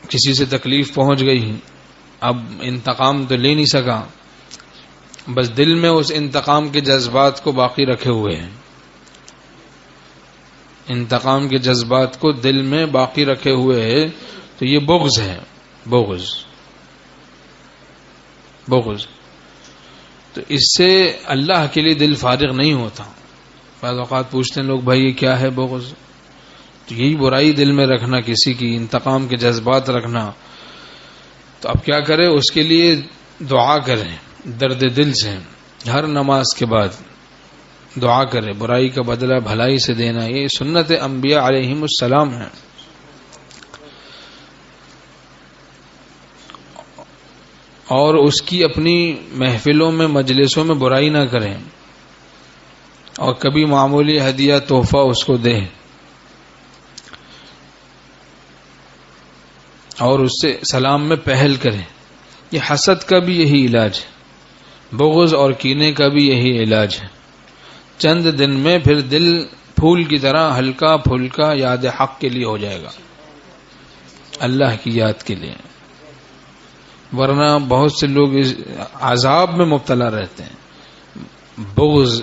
کسی سے تکلیف پہنچ گئی، اب انتقام تو لے نہیں سکا، بس دل میں اس انتقام کے جذبات کو باقی رکھے ہوئے ہیں، انتقام کے جذبات کو دل میں باقی رکھے ہوئے ہے، تو یہ بغض ہے، بغض۔ تو اس سے اللہ کے لیے دل فارغ نہیں ہوتا۔ بعض اوقات پوچھتے ہیں لوگ بھائی یہ کیا ہے بغض؟ تو یہی برائی دل میں رکھنا، کسی کی انتقام کے جذبات رکھنا۔ تو اب کیا کرے؟ اس کے لیے دعا کریں درد دل سے، ہر نماز کے بعد دعا کرے، برائی کا بدلہ بھلائی سے دینا، یہ سنت انبیاء علیہم السلام ہے۔ اور اس کی اپنی محفلوں میں مجلسوں میں برائی نہ کریں، اور کبھی معمولی ہدیہ تحفہ اس کو دیں، اور اس سے سلام میں پہل کریں۔ یہ حسد کا بھی یہی علاج ہے، بغض اور کینے کا بھی یہی علاج ہے۔ چند دن میں پھر دل پھول کی طرح ہلکا پھلکا یاد حق کے لیے ہو جائے گا، اللہ کی یاد کے لیے، ورنہ بہت سے لوگ اس عذاب میں مبتلا رہتے ہیں، بغض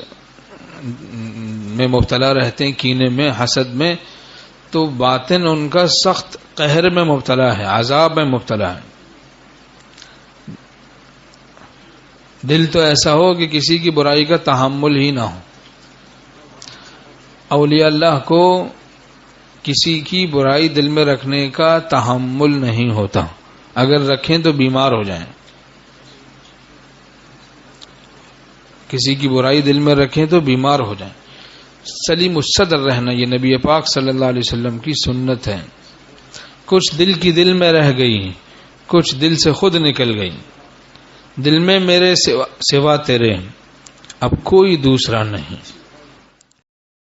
میں مبتلا رہتے ہیں، کینے میں، حسد میں، تو باطن ان کا سخت قہر میں مبتلا ہے، عذاب میں مبتلا ہے۔ دل تو ایسا ہو کہ کسی کی برائی کا تحمل ہی نہ ہو۔ اولیاء اللہ کو کسی کی برائی دل میں رکھنے کا تحمل نہیں ہوتا، اگر رکھیں تو بیمار ہو جائیں۔ کسی کی برائی دل میں رکھیں تو بیمار ہو جائیں۔ سلیم الصدر رہنا یہ نبی پاک صلی اللہ علیہ وسلم کی سنت ہے۔ کچھ دل کی دل میں رہ گئی، کچھ دل سے خود نکل گئی۔ دل میں میرے سوا تیرے اب کوئی دوسرا نہیں۔